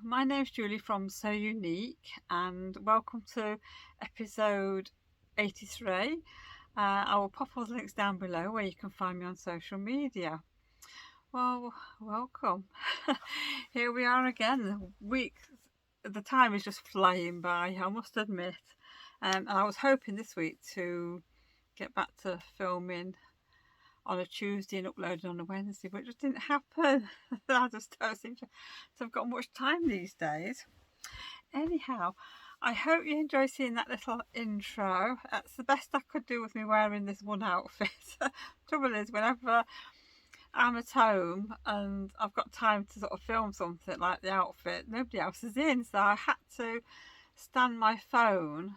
my name's Julie from So Unique, and welcome to episode 83. I will pop all the links down below where you can find me on social media. Well, welcome. Here we are again. The time is just flying by, I must admit. And I was hoping this week to get back to filming on a Tuesday and uploading on a Wednesday, but it just didn't happen. I just don't seem to have got much time these days. Anyhow, I hope you enjoy seeing that little intro. That's the best I could do with me wearing this one outfit. Trouble is, whenever I'm at home and I've got time to sort of film something like the outfit, nobody else is in, so I had to stand my phone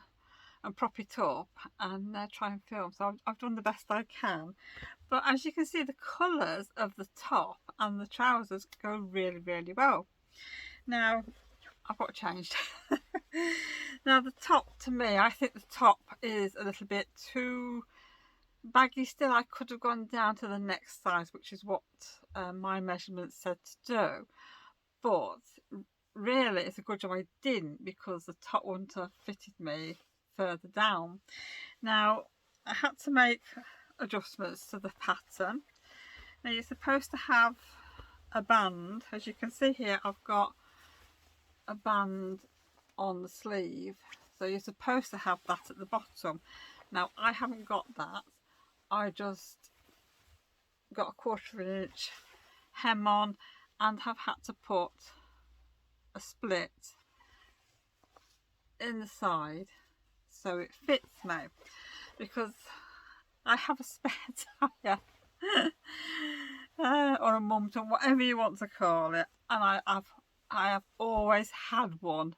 and prop it up and try and film. So I've done the best I can. But as you can see, the colours of the top and the trousers go really, really well. Now, I've got changed. Now, the top, to me, I think the top is a little bit too baggy still. I could have gone down to the next size, which is what my measurements said to do. But really, it's a good job I didn't, because the top wouldn't have fitted me further down. Now, I had to make adjustments to the pattern. Now, you're supposed to have a band. As you can see here, I've got a band on the sleeve, so you're supposed to have that at the bottom. Now, I haven't got that. I just got a 1/4 inch hem on and have had to put a split in the side so it fits me, because I have a spare tyre or a mum tum, whatever you want to call it, and I have always had one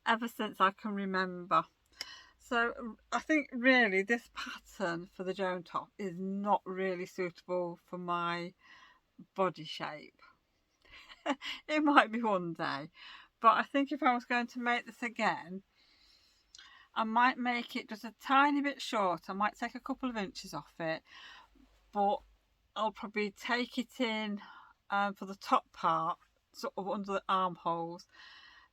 ever since I can remember. So I think really this pattern for the Joan top is not really suitable for my body shape. It might be one day, but I think if I was going to make this again, I might make it just a tiny bit short. I might take a couple of inches off it, but I'll probably take it in for the top part, sort of under the armholes,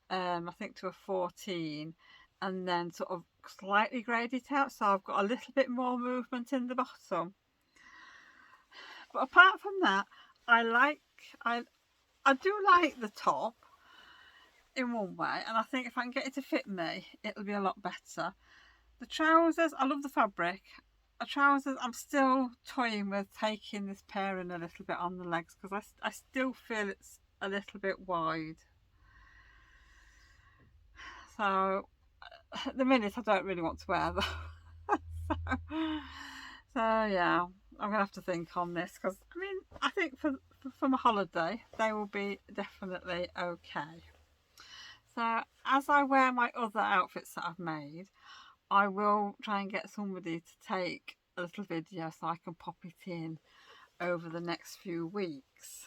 I think to a 14, and then sort of slightly grade it out so I've got a little bit more movement in the bottom. But apart from that, I do like the top in one way, and I think if I can get it to fit me, it'll be a lot better. The trousers, I love the fabric. The trousers, I'm still toying with taking this pairing a little bit on the legs, because I still feel it's a little bit wide. So at the minute I don't really want to wear them. so yeah, I'm gonna have to think on this, because I mean, I think for my holiday they will be definitely okay. So as I wear my other outfits that I've made, I will try and get somebody to take a little video so I can pop it in over the next few weeks.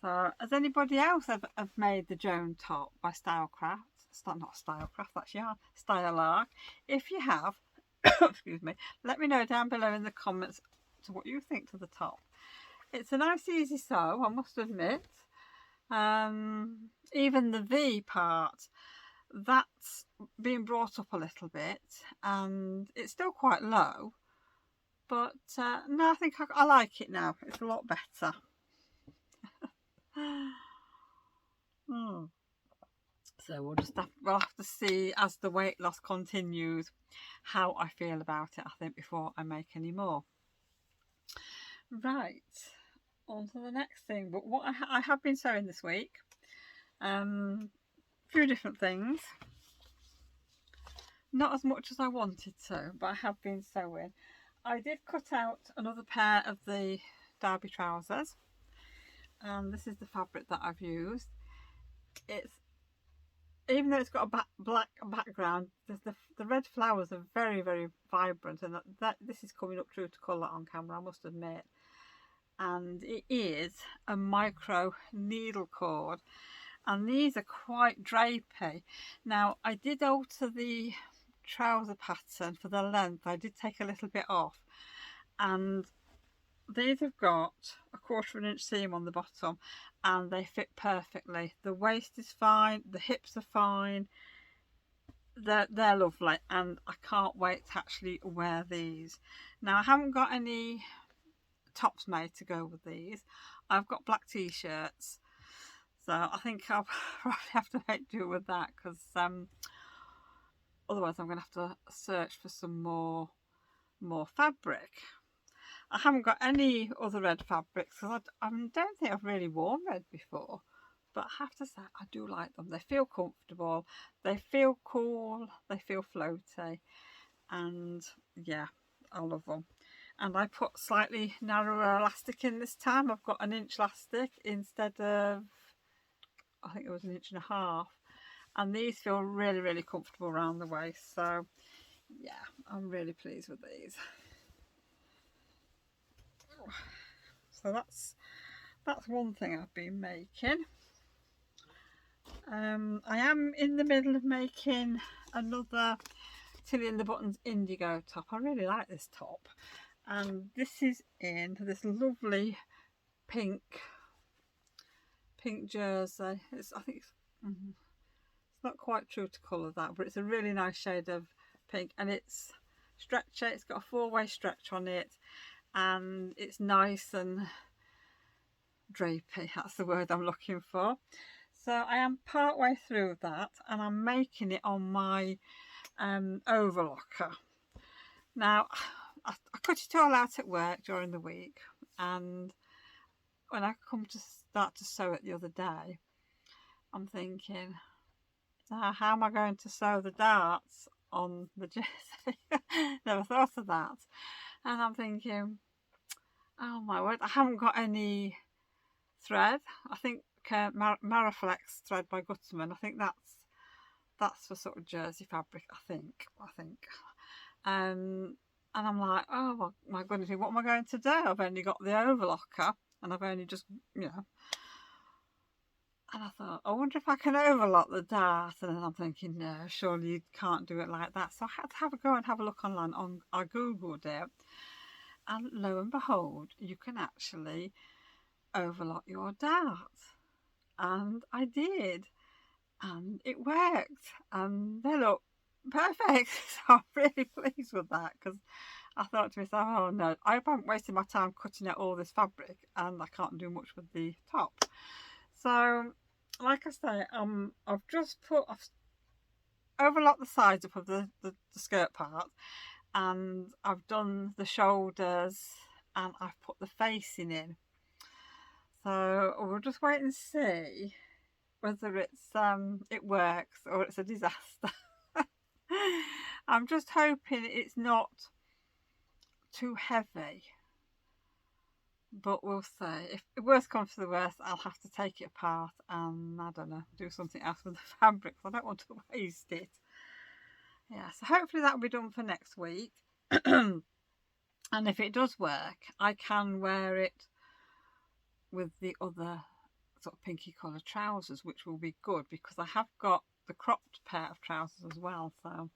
So has anybody else have made the Joan top by Stylecraft? Not Stylecraft, that's yarn. Stylark. If you have, excuse me, let me know down below in the comments to what you think to the top. It's a nice easy sew, I must admit. Even the V part, that's been brought up a little bit, and it's still quite low, but no, I think I like it now. It's a lot better. So we'll have to see as the weight loss continues how I feel about it, I think, before I make any more. Right, on to the next thing. But what I have been sewing this week, a few different things. Not as much as I wanted to, but I have been sewing. I did cut out another pair of the derby trousers, and this is the fabric that I've used. It's, even though it's got a black background, the red flowers are very, very vibrant, and this is coming up true to colour on camera, I must admit. And it is a micro needle cord, and these are quite drapey. Now, I did alter the trouser pattern for the length. I did take a little bit off, and these have got a 1/4 inch seam on the bottom, and they fit perfectly. The waist is fine, the hips are fine, they're lovely, and I can't wait to actually wear these. Now I haven't got any tops made to go with these. I've got black t-shirts, so I think I'll probably have to make do with that, because otherwise I'm going to have to search for some more fabric. I haven't got any other red fabrics because I don't think I've really worn red before, but I have to say I do like them. They feel comfortable, they feel cool, they feel floaty, and yeah, I love them. And I put slightly narrower elastic in this time. I've got an inch elastic instead of, I think it was an inch and a half, and these feel really, really comfortable around the waist. So yeah, I'm really pleased with these. So that's one thing I've been making. I am in the middle of making another Tilly and the Buttons indigo top. I really like this top, and this is in this lovely pink jersey. I think it's not quite true to colour that, but it's a really nice shade of pink, and it's stretchy. It's got a 4-way stretch on it, and it's nice and drapey. That's the word I'm looking for. So I am part way through that, and I'm making it on my overlocker. Now I cut it all out at work during the week, and when I come to start to sew it the other day, I'm thinking, how am I going to sew the darts on the jersey? Never thought of that. And I'm thinking, oh my word, I haven't got any thread. I think Maraflex thread by Gutterman. I think that's for sort of jersey fabric. I think. And I'm like, oh my goodness, what am I going to do? I've only got the overlocker, and I've only just, and I thought, I wonder if I can overlock the dart. And then I'm thinking, no, surely you can't do it like that. So I had to have a look online. I googled it, and lo and behold, you can actually overlock your dart. And I did, and it worked, and they look perfect. So I'm really pleased with that, because I thought to myself, oh no, I haven't wasted my time cutting out all this fabric, and I can't do much with the top. So like I say, I've overlocked the sides up of the skirt part, and I've done the shoulders, and I've put the facing in. So we'll just wait and see whether it works or it's a disaster. I'm just hoping it's not too heavy, but we'll see. If the worst comes to the worst, I'll have to take it apart and, I don't know, do something else with the fabric. I don't want to waste it. Yeah, so hopefully that'll be done for next week. And if it does work, I can wear it with the other sort of pinky colour trousers, which will be good, because I have got the cropped pair of trousers as well. So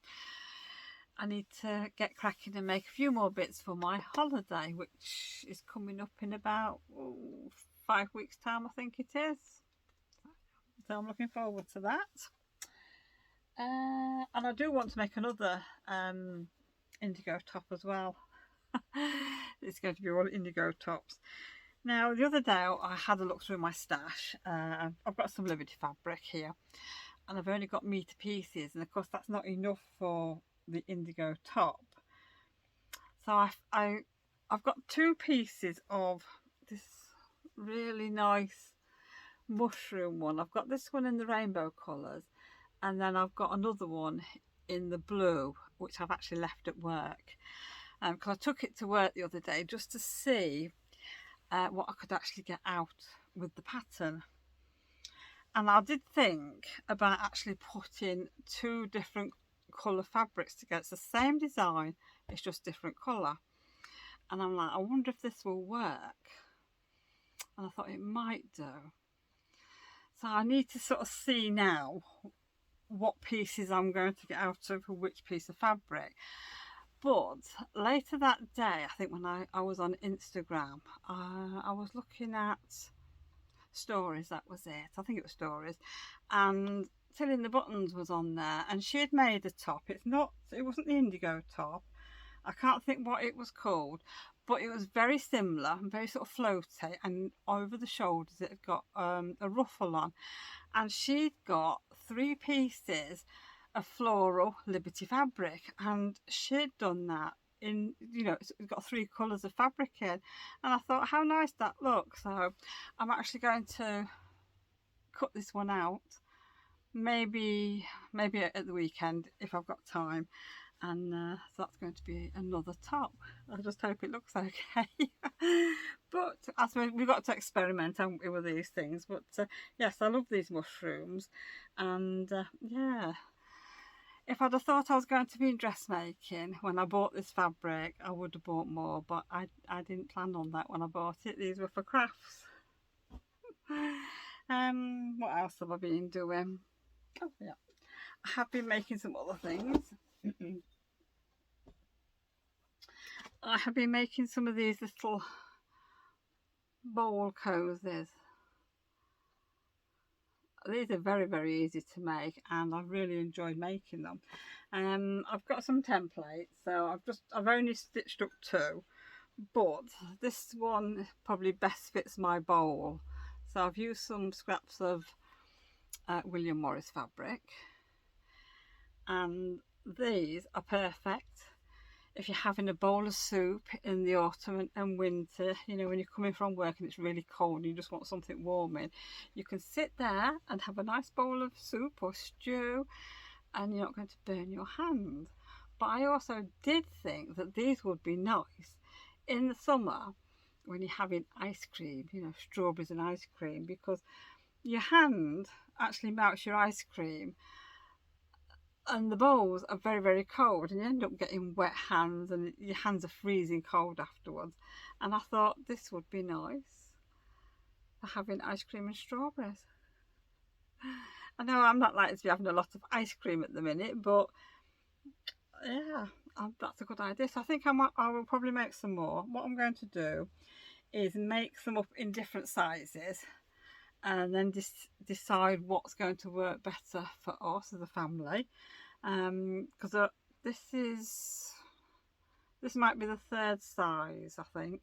I need to get cracking and make a few more bits for my holiday, which is coming up in about 5 weeks time, I think it is. So I'm looking forward to that. And I do want to make another indigo top as well. It's going to be all indigo tops. Now, the other day I had a look through my stash. I've got some Liberty fabric here, and I've only got metre pieces, and of course that's not enough for the indigo top. So I've got 2 pieces of this really nice mushroom one. I've got this one in the rainbow colours, and then I've got another one in the blue, which I've actually left at work, because I took it to work the other day just to see what I could actually get out with the pattern. And I did think about actually putting 2 different colour fabrics together. It's the same design, it's just different colour. And I'm like, I wonder if this will work. And I thought it might do. So I need to sort of see now what pieces I'm going to get out of which piece of fabric. But later that day, I think when I was on Instagram, I was looking at Stories, that was it. I think it was Stories. And Tilling the Buttons was on there, and she had made a top. It wasn't the indigo top. I can't think what it was called, but it was very similar and very sort of floaty, and over the shoulders it had got a ruffle on, and she'd got 3 pieces of floral Liberty fabric, and she'd done that in, it's got 3 colours of fabric in, and I thought how nice that looks. So I'm actually going to cut this one out, maybe at the weekend if I've got time, and so that's going to be another top. I just hope it looks okay. But I suppose we've got to experiment, haven't we, with these things. But yes, I love these mushrooms, and yeah, if I'd have thought I was going to be in dressmaking when I bought this fabric, I would have bought more, but I didn't plan on that when I bought it. These were for crafts. What else have I been doing? Oh yeah, I have been making some other things. I have been making some of these little bowl cozies. These are very, very easy to make, and I've really enjoyed making them. I've got some templates, so I've only stitched up 2, but this one probably best fits my bowl. So I've used some scraps of William Morris fabric, and these are perfect if you're having a bowl of soup in the autumn and winter, when you're coming from work and it's really cold and you just want something warm in. You can sit there and have a nice bowl of soup or stew, and you're not going to burn your hand. But I also did think that these would be nice in the summer when you're having ice cream, strawberries and ice cream, because your hand actually melts your ice cream, and the bowls are very, very cold, and you end up getting wet hands, and your hands are freezing cold afterwards. And I thought this would be nice for having ice cream and strawberries. I know I'm not likely to be having a lot of ice cream at the minute, but yeah, that's a good idea. So I think I will probably make some more. What I'm going to do is make them up in different sizes, and then decide what's going to work better for us as a family, because this might be the 3rd size, I think,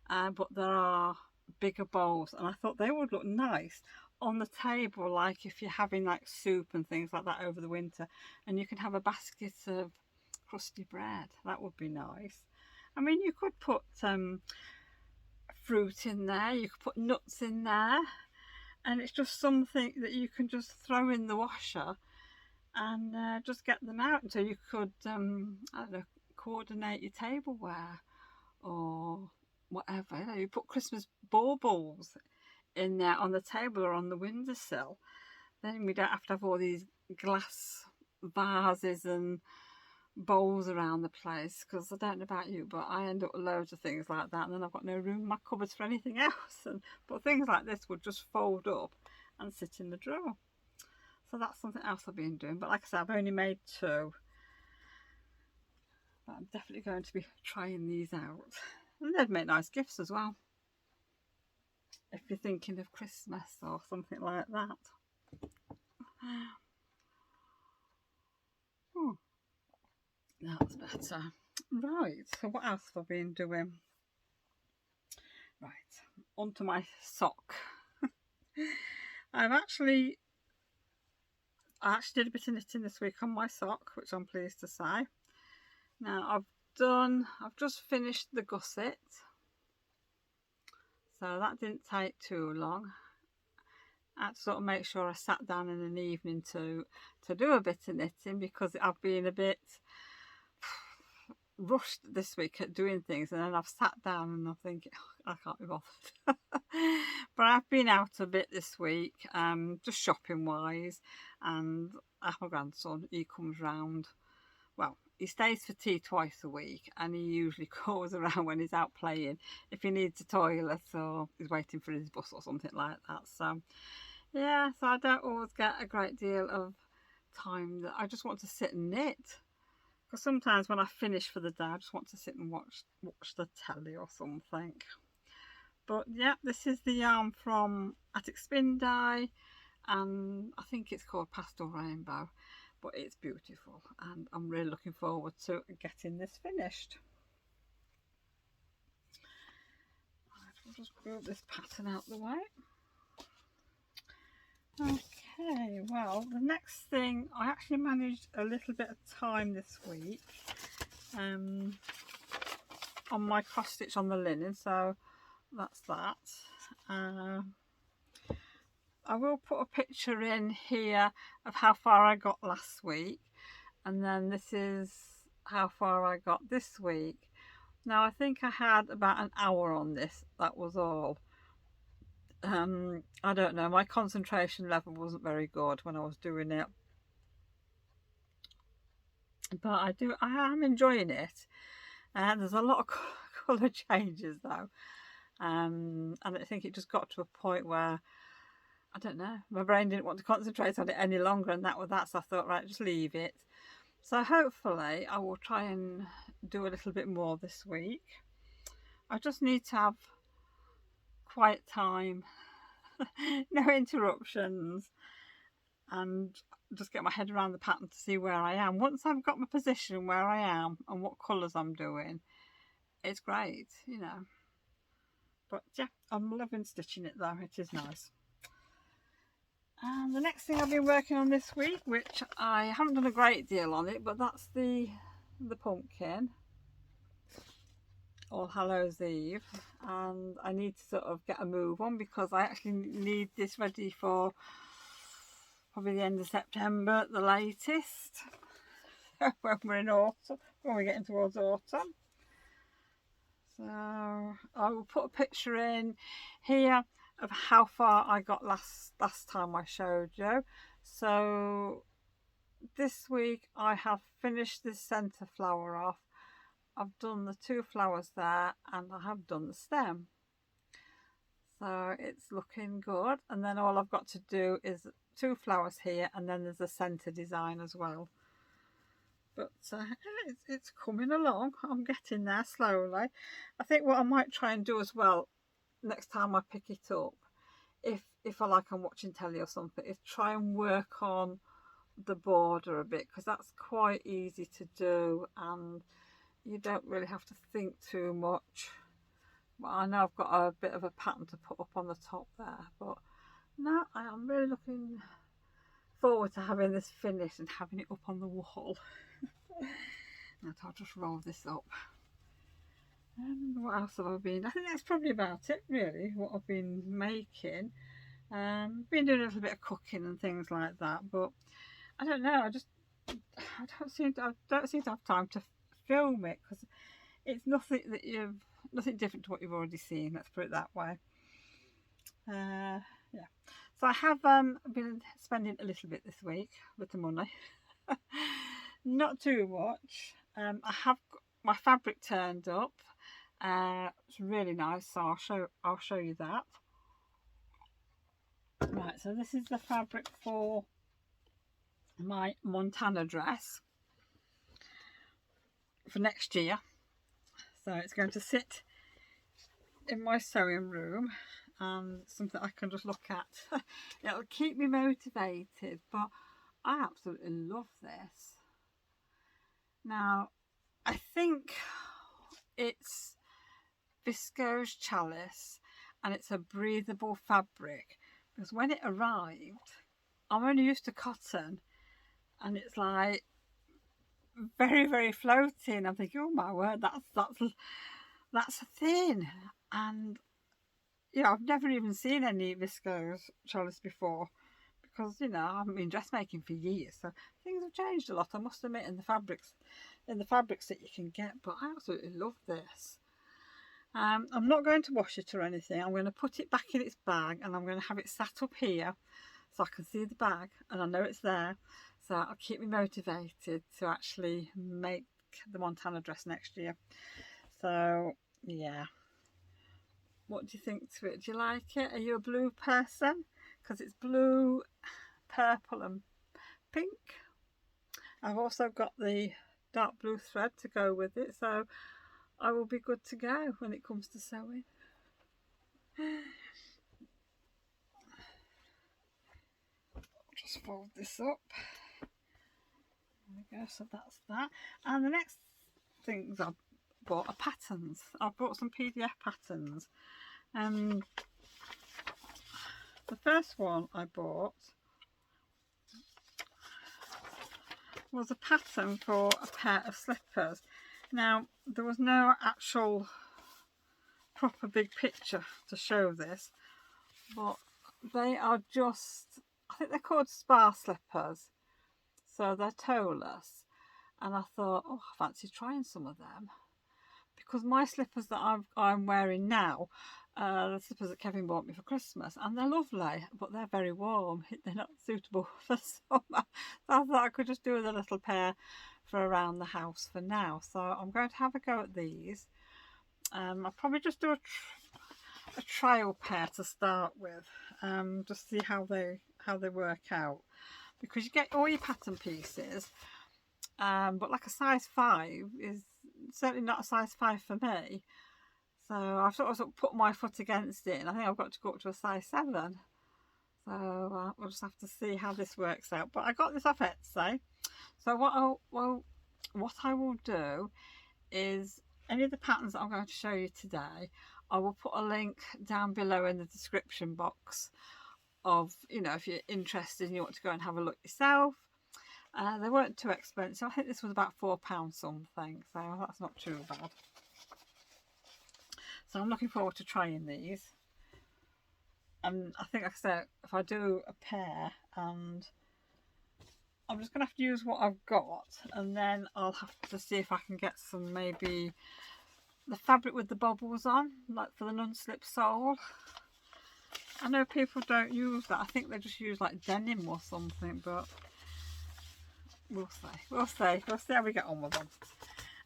but there are bigger bowls, and I thought they would look nice on the table, like if you're having like soup and things like that over the winter, and you can have a basket of crusty bread. That would be nice. I mean, you could put fruit in there, you could put nuts in there, and it's just something that you can just throw in the washer and just get them out. So you could, I don't know, coordinate your tableware or whatever. You put Christmas baubles in there on the table or on the windowsill. Then we don't have to have all these glass vases and bowls around the place, because I don't know about you, but I end up with loads of things like that, and then I've got no room in my cupboards for anything else. But things like this would just fold up and sit in the drawer. So that's something else I've been doing. But like I said, I've only made 2. But I'm definitely going to be trying these out, and they'd make nice gifts as well if you're thinking of Christmas or something like that. That's better. Right, so what else have I been doing? Right, onto my sock. I actually did a bit of knitting this week on my sock, which I'm pleased to say. Now I've just finished the gusset, so that didn't take too long. I had to sort of make sure I sat down in an evening to do a bit of knitting, because I've been a bit rushed this week at doing things, and then I've sat down and I'm thinking, I can't be bothered. But I've been out a bit this week, just shopping wise, and my grandson, he comes round, well, he stays for tea twice a week, and he usually calls around when he's out playing if he needs a toilet or he's waiting for his bus or something like that. So yeah, so I don't always get a great deal of time that I just want to sit and knit. Because sometimes when I finish for the day, I just want to sit and watch the telly or something. But yeah, this is the yarn from Attic Spin Dye, and I think it's called Pastel Rainbow, but it's beautiful and I'm really looking forward to getting this finished. I'll just move this pattern out the way. Okay, well, the next thing, I actually managed a little bit of time this week on my cross stitch on the linen, so that's that. I will put a picture in here of how far I got last week, and then this is how far I got this week. Now I think I had about an hour on this, that was all. I don't know, my concentration level wasn't very good when I was doing it, but I am enjoying it. There's a lot of colour changes though, and I think it just got to a point where, I don't know, my brain didn't want to concentrate on it any longer, and that was that, so I thought, right, just leave it. So hopefully I will try and do a little bit more this week. I just need to have quiet time, no interruptions, and just get my head around the pattern to see where I am. Once I've got my position where I am and what colours I'm doing, it's great, you know. But yeah, I'm loving stitching it though, it is nice. And the next thing I've been working on this week, which I haven't done a great deal on it, but that's the pumpkin, All Hallows Eve, and I need to sort of get a move on because I actually need this ready for probably the end of September at the latest, when we're in autumn, when we're getting towards autumn. So I will put a picture in here of how far I got last time I showed you. So this week I have finished this centre flower off. I've done the 2 flowers there and I have done the stem. So it's looking good, and then all I've got to do is 2 flowers here, and then there's a centre design as well. But it's coming along. I'm getting there slowly. I think what I might try and do as well next time I pick it up, if I like I'm watching telly or something, is try and work on the border a bit, because that's quite easy to do and you don't really have to think too much. Well, I know I've got a bit of a pattern to put up on the top there, but no, I am really looking forward to having this finished and having it up on the wall. Now I'll just roll this up. What else have I been? I think that's probably about it really, what I've been making. Been doing a little bit of cooking and things like that, but I don't know, I don't seem to have time to film it, because it's nothing different to what you've already seen, let's put it that way. Yeah, so I have been spending a little bit this week with the money. Not too much. I have got my fabric turned up. It's really nice, so I'll show you that. Right, so this is the fabric for my Montana dress for next year. So it's going to sit in my sewing room and something I can just look at. It'll keep me motivated, but I absolutely love this. Now, I think it's viscose challis and it's a breathable fabric, because when it arrived, I'm only used to cotton and it's like very, very floating. I'm thinking, oh my word, that's thin. And yeah, I've never even seen any viscose challis before, because you know I haven't been dressmaking for years, so things have changed a lot, I must admit, in the fabrics that you can get. But I absolutely love this. I'm not going to wash it or anything. I'm going to put it back in its bag and I'm going to have it sat up here so I can see the bag and I know it's there, so it'll keep me motivated to actually make the Montana dress next year. So yeah, what do you think to it? Do you like it? Are you a blue person? Because it's blue, purple and pink. I've also got the dark blue thread to go with it, so I will be good to go when it comes to sewing. Just fold this up. There we go, so that's that. And the next things I bought are patterns. I bought some PDF patterns. The first one I bought was a pattern for a pair of slippers. Now, there was no actual proper big picture to show this, but they are just, I think they're called spa slippers, so they're toeless, and I thought, oh, I fancy trying some of them, because my slippers that I'm wearing now, the slippers that Kevin bought me for Christmas, and they're lovely, but they're very warm. They're not suitable for summer, so I thought I could just do with a little pair for around the house for now. So I'm going to have a go at these. I'll probably just do a trial pair to start with, just see how they work out, because you get all your pattern pieces, but like a size 5 is certainly not a size 5 for me. So I've sort of put my foot against it, and I think I've got to go up to a size 7. So we'll just have to see how this works out. But I got this off Etsy. So what I will do is, any of the patterns that I'm going to show you today, I will put a link down below in the description box of, you know, if you're interested and you want to go and have a look yourself. They weren't too expensive. I think this was about £4 something, so that's not too bad. So I'm looking forward to trying these. And I think, like I said, if I do a pair, and I'm just going to have to use what I've got, and then I'll have to see if I can get some, maybe the fabric with the bobbles on, like for the non-slip sole. I know people don't use that. I think they just use like denim or something, but we'll see how we get on with them.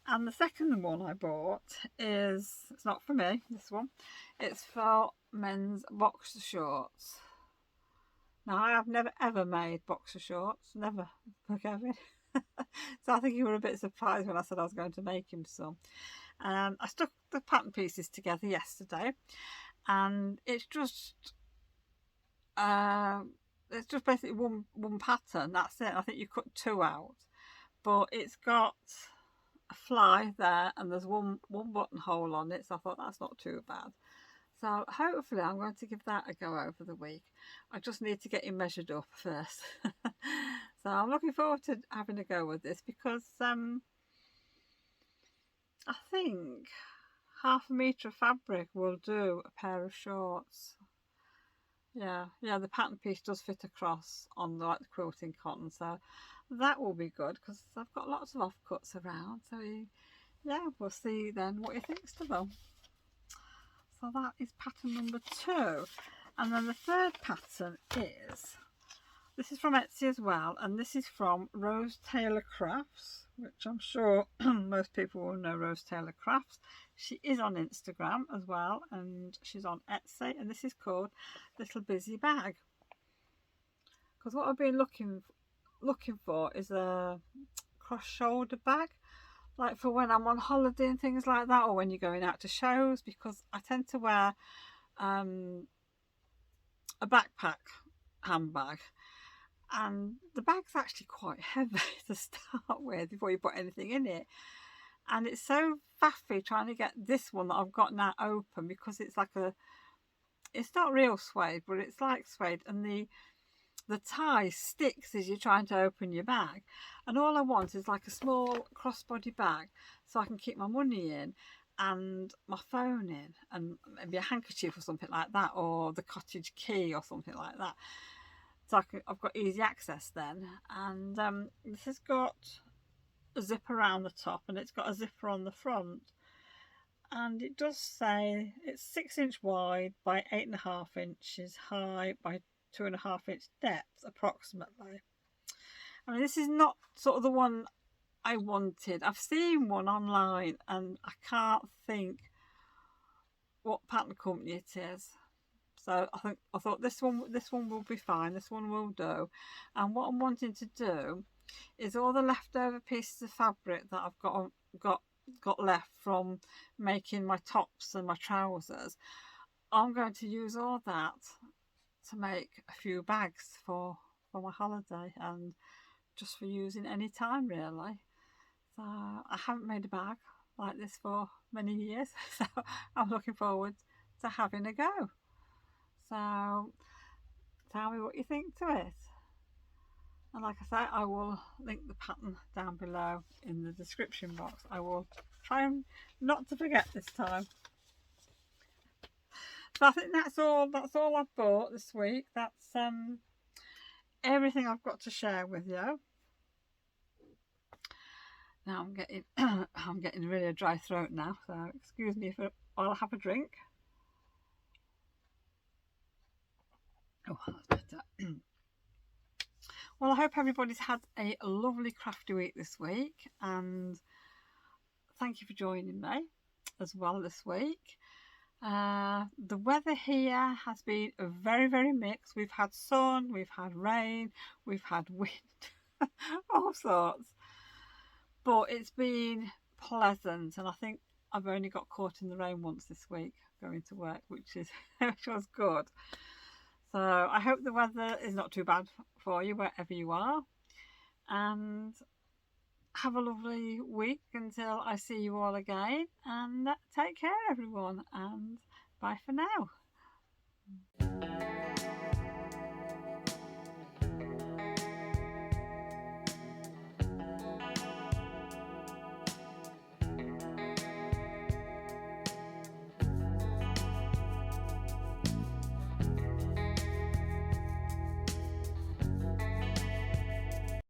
And the second one I bought is, it's not for me, this one, it's for men's boxer shorts. Now, I have never ever made boxer shorts, never, for Kevin. So I think he was a bit surprised when I said I was going to make him some. I stuck the pattern pieces together yesterday, and it's just basically one pattern, that's it. I think you cut 2 out, but it's got a fly there, and there's one buttonhole on it, so I thought that's not too bad. So hopefully I'm going to give that a go over the week. I just need to get him measured up first. So I'm looking forward to having a go with this, because I think half a metre of fabric will do a pair of shorts. Yeah, the pattern piece does fit across on the quilting cotton, so that will be good, because I've got lots of offcuts around. So yeah, we'll see then what he thinks to them. So that is pattern number 2. And then the third pattern is, this is from Etsy as well, and this is from Rose Taylor Crafts, which I'm sure most people will know Rose Taylor Crafts. She is on Instagram as well, and she's on Etsy, and this is called Little Busy Bag. Because what I've been looking for is a cross shoulder bag, like for when I'm on holiday and things like that, or when you're going out to shows, because I tend to wear a backpack handbag, and the bag's actually quite heavy to start with before you put anything in it, and it's so faffy trying to get this one that I've got now open, because it's like it's not real suede, but it's like suede, and the tie sticks as you're trying to open your bag. And all I want is like a small crossbody bag, so I can keep my money in and my phone in, and maybe a handkerchief or something like that, or the cottage key or something like that. So I've got easy access then. And this has got a zipper around the top, and it's got a zipper on the front. And it does say it's 6 inch wide by 8.5 inches high by 2.5 inch depth approximately. I mean, this is not sort of the one I wanted. I've seen one online, and I can't think what pattern company it is. So I thought this one will be fine. This one will do. And what I'm wanting to do is all the leftover pieces of fabric that I've got left from making my tops and my trousers, I'm going to use all that to make a few bags for my holiday, and just for using any time really. So I haven't made a bag like this for many years, so I'm looking forward to having a go. So tell me what you think to it. And like I say, I will link the pattern down below in the description box. I will try and not to forget this time. So I think that's all I've bought this week. That's everything I've got to share with you. Now I'm getting I'm getting really a dry throat now, so excuse me if I'll have a drink. Oh, that's better. Well, I hope everybody's had a lovely crafty week this week, and thank you for joining me as well this week. The weather here has been very, very mixed. We've had sun, we've had rain, we've had wind, all sorts. But it's been pleasant, and I think I've only got caught in the rain once this week going to work, which was good. So I hope the weather is not too bad for you wherever you are, and have a lovely week until I see you all again, and take care everyone, and bye for now.